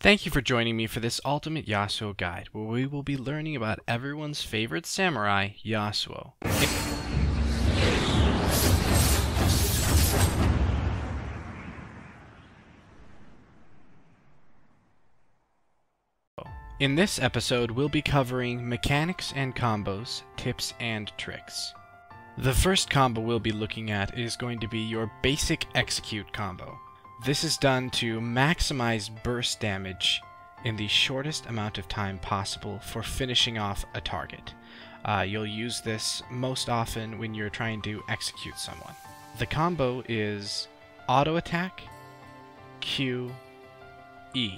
Thank you for joining me for this Ultimate Yasuo guide, where we will be learning about everyone's favorite samurai, Yasuo. In this episode, we'll be covering mechanics and combos, tips and tricks. The first combo we'll be looking at is going to be your basic execute combo. This is done to maximize burst damage in the shortest amount of time possible for finishing off a target. You'll use this most often when you're trying to execute someone. The combo is auto attack, Q, E.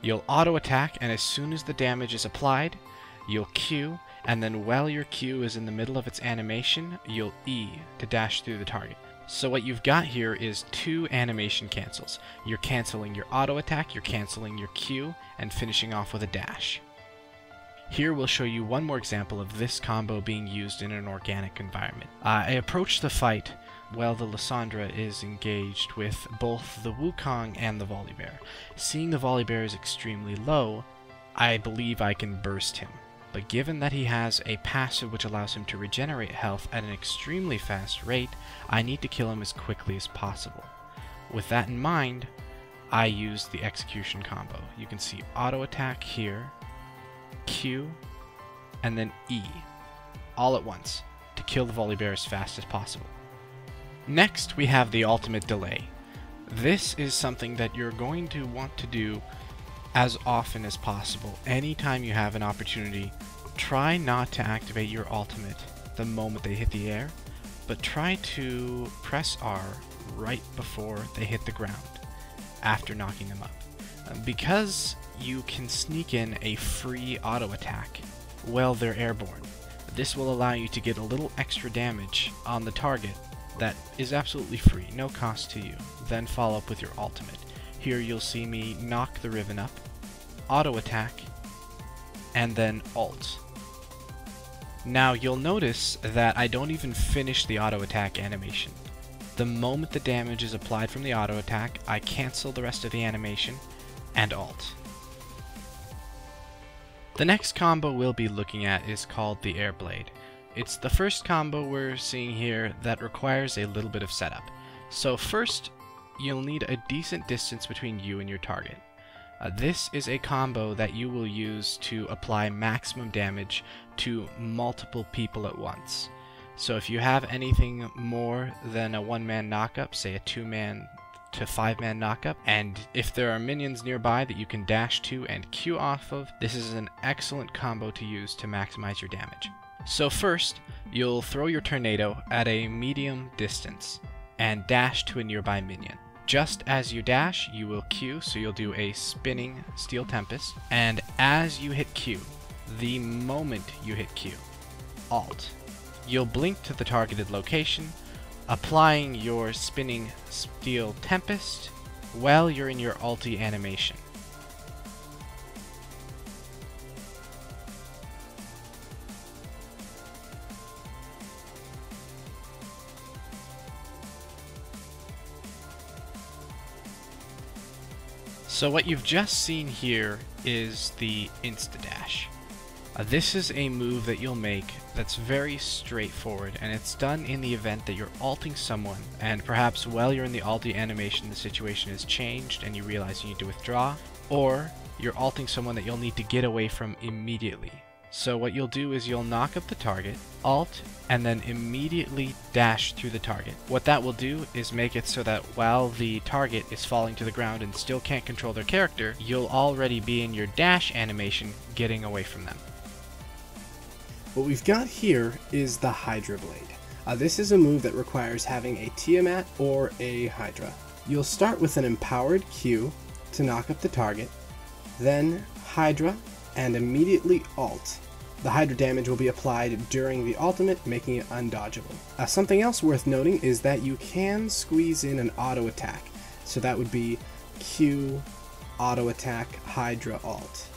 You'll auto attack, and as soon as the damage is applied, you'll Q, and then while your Q is in the middle of its animation, you'll E to dash through the target. So what you've got here is two animation cancels. You're canceling your auto attack, you're canceling your Q, and finishing off with a dash. Here we'll show you one more example of this combo being used in an organic environment. I approach the fight while the Lysandra is engaged with both the Wukong and the Volibear. Seeing the Volibear is extremely low, I believe I can burst him. But given that he has a passive which allows him to regenerate health at an extremely fast rate, I need to kill him as quickly as possible. With that in mind, I use the execution combo. You can see auto attack here, Q, and then E, all at once, to kill the Volibear as fast as possible. Next, we have the ultimate delay. This is something that you're going to want to do as often as possible. Anytime you have an opportunity, try not to activate your ultimate the moment they hit the air, but try to press R right before they hit the ground, after knocking them up. Because you can sneak in a free auto attack while they're airborne, this will allow you to get a little extra damage on the target that is absolutely free, no cost to you. Then follow up with your ultimate. Here you'll see me knock the Riven up, auto attack, and then ult. Now you'll notice that I don't even finish the auto attack animation. The moment the damage is applied from the auto attack, I cancel the rest of the animation and ult. The next combo we'll be looking at is called the Air Blade. It's the first combo we're seeing here that requires a little bit of setup. So first, you'll need a decent distance between you and your target. This is a combo that you will use to apply maximum damage to multiple people at once. So if you have anything more than a one-man knockup, say a two-man to five-man knockup, and if there are minions nearby that you can dash to and Q off of, this is an excellent combo to use to maximize your damage. So first, you'll throw your tornado at a medium distance and dash to a nearby minion. Just as you dash, you will Q, so you'll do a spinning Steel Tempest, and as you hit Q, the moment you hit Q, Alt, you'll blink to the targeted location, applying your spinning Steel Tempest while you're in your ulti animation. So what you've just seen here is the Insta-Dash. This is a move that you'll make that's very straightforward, and it's done in the event that you're ulting someone, and perhaps while you're in the ulti animation the situation has changed and you realize you need to withdraw, or you're ulting someone that you'll need to get away from immediately. So what you'll do is you'll knock up the target, ult, and then immediately dash through the target. What that will do is make it so that while the target is falling to the ground and still can't control their character, you'll already be in your dash animation getting away from them. What we've got here is the Hydra Blade. This is a move that requires having a Tiamat or a Hydra. You'll start with an empowered Q to knock up the target, then Hydra, and immediately ult. The Hydra damage will be applied during the ultimate, making it undodgeable. Something else worth noting is that you can squeeze in an auto attack. So that would be Q, auto attack, Hydra, ult.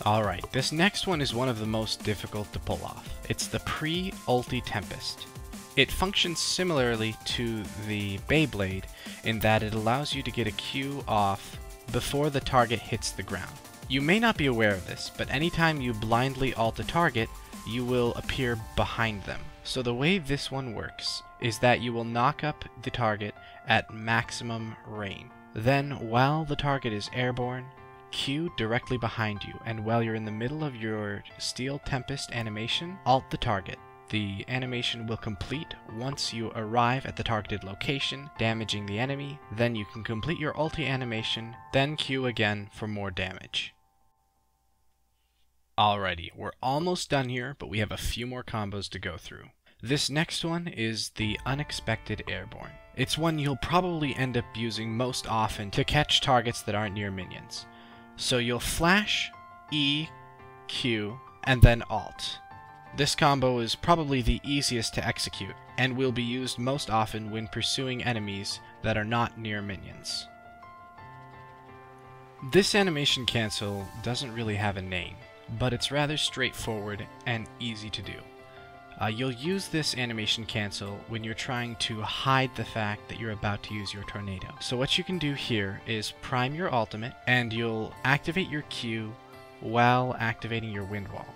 Alright, this next one is one of the most difficult to pull off. It's the pre-Ulti Tempest. It functions similarly to the Beyblade in that it allows you to get a Q off before the target hits the ground. You may not be aware of this, but anytime you blindly ult a target, you will appear behind them. So the way this one works is that you will knock up the target at maximum range. Then, while the target is airborne, Q directly behind you, and while you're in the middle of your Ulti Tempest animation, ult the target. The animation will complete once you arrive at the targeted location, damaging the enemy. Then you can complete your ulti animation, then Q again for more damage. Alrighty, we're almost done here, but we have a few more combos to go through. This next one is the Unexpected Airborne. It's one you'll probably end up using most often to catch targets that aren't near minions. So you'll flash, E, Q, and then alt. This combo is probably the easiest to execute, and will be used most often when pursuing enemies that are not near minions. This animation cancel doesn't really have a name, but it's rather straightforward and easy to do. You'll use this animation cancel when you're trying to hide the fact that you're about to use your tornado. So what you can do here is prime your ultimate, and you'll activate your Q while activating your wind wall.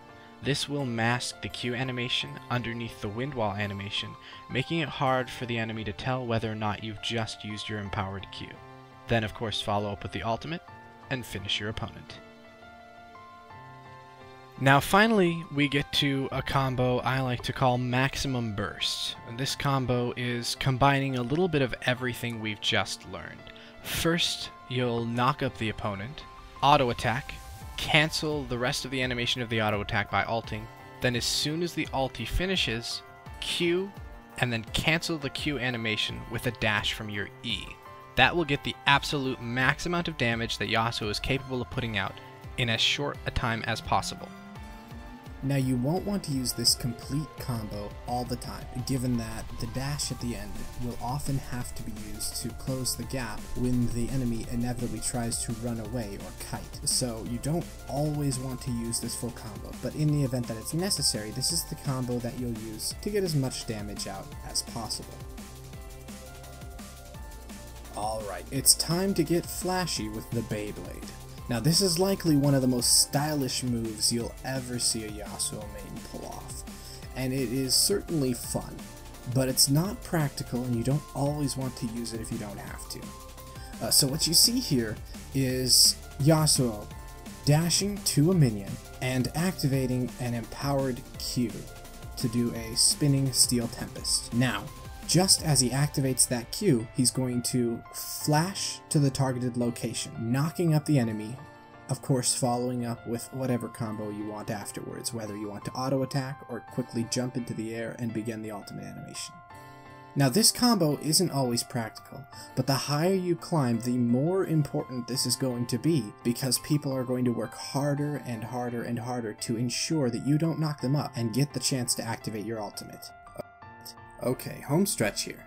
This will mask the Q animation underneath the wind wall animation, making it hard for the enemy to tell whether or not you've just used your empowered Q. Then of course follow up with the ultimate, and finish your opponent. Now finally, we get to a combo I like to call Maximum Burst. And this combo is combining a little bit of everything we've just learned. First, you'll knock up the opponent, auto attack, cancel the rest of the animation of the auto attack by ulting, then as soon as the ulti finishes, Q, and then cancel the Q animation with a dash from your E. That will get the absolute max amount of damage that Yasuo is capable of putting out in as short a time as possible. Now you won't want to use this complete combo all the time, given that the dash at the end will often have to be used to close the gap when the enemy inevitably tries to run away or kite. So you don't always want to use this full combo, but in the event that it's necessary, this is the combo that you'll use to get as much damage out as possible. Alright, it's time to get flashy with the Beyblade. Now this is likely one of the most stylish moves you'll ever see a Yasuo main pull off, and it is certainly fun, but it's not practical and you don't always want to use it if you don't have to. So what you see here is Yasuo dashing to a minion and activating an empowered Q to do a spinning Ulti Tempest. Now, just as he activates that Q, he's going to flash to the targeted location, knocking up the enemy, of course following up with whatever combo you want afterwards, whether you want to auto attack or quickly jump into the air and begin the ultimate animation. Now this combo isn't always practical, but the higher you climb, the more important this is going to be, because people are going to work harder and harder and harder to ensure that you don't knock them up and get the chance to activate your ultimate. Okay, Homestretch here.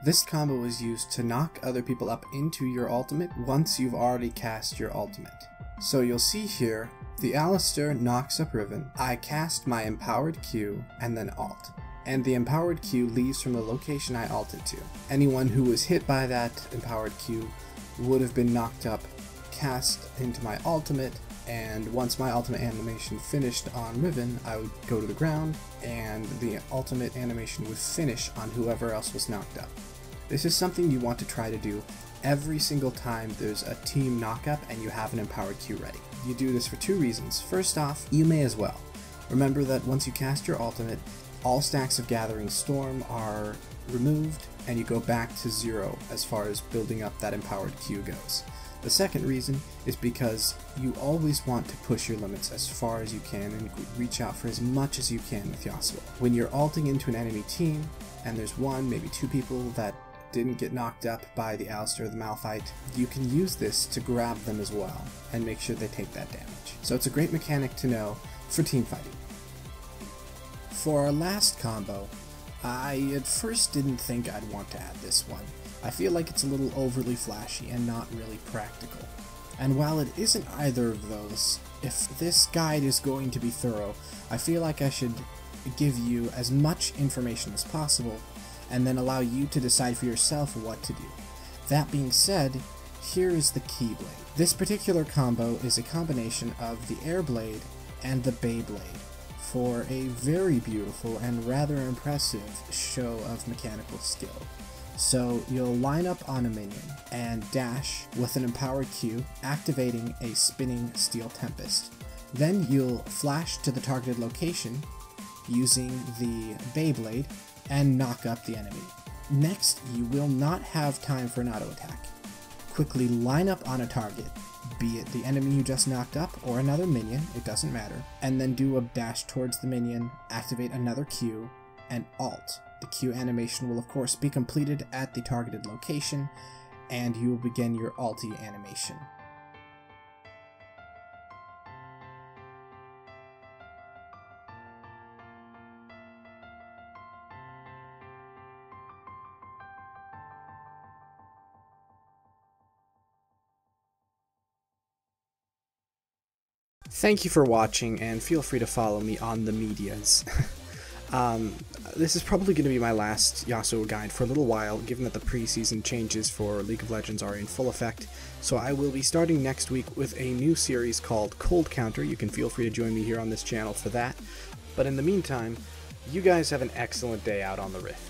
This combo is used to knock other people up into your ultimate once you've already cast your ultimate. So you'll see here, the Alistair knocks up Riven, I cast my empowered Q, and then ult. And the empowered Q leaves from the location I ulted to. Anyone who was hit by that empowered Q would have been knocked up, cast into my ultimate, and once my ultimate animation finished on Riven, I would go to the ground, and the ultimate animation would finish on whoever else was knocked up. This is something you want to try to do every single time there's a team knockup and you have an empowered Q ready. You do this for two reasons. First off, you may as well. Remember that once you cast your ultimate, all stacks of Gathering Storm are removed, and you go back to 0 as far as building up that empowered Q goes. The second reason is because you always want to push your limits as far as you can and reach out for as much as you can with Yasuo. When you're ulting into an enemy team, and there's one, maybe two people that didn't get knocked up by the Alistair or the Malphite, you can use this to grab them as well, and make sure they take that damage. So it's a great mechanic to know for teamfighting. For our last combo, I at first didn't think I'd want to add this one. I feel like it's a little overly flashy and not really practical. And while it isn't either of those, if this guide is going to be thorough, I feel like I should give you as much information as possible and then allow you to decide for yourself what to do. That being said, here is the Keyblade. This particular combo is a combination of the Airblade and the Beyblade for a very beautiful and rather impressive show of mechanical skill. So you'll line up on a minion and dash with an empowered Q, activating a spinning Steel Tempest. Then you'll flash to the targeted location using the Beyblade and knock up the enemy. Next, you will not have time for an auto attack. Quickly line up on a target, be it the enemy you just knocked up or another minion, it doesn't matter, and then do a dash towards the minion, activate another Q, and ult. The Q animation will of course be completed at the targeted location, and you will begin your ulti animation. Thank you for watching, and feel free to follow me on the medias. This is probably going to be my last Yasuo guide for a little while, given that the preseason changes for League of Legends are in full effect. So I will be starting next week with a new series called Cold Counter. You can feel free to join me here on this channel for that. But in the meantime, you guys have an excellent day out on the Rift.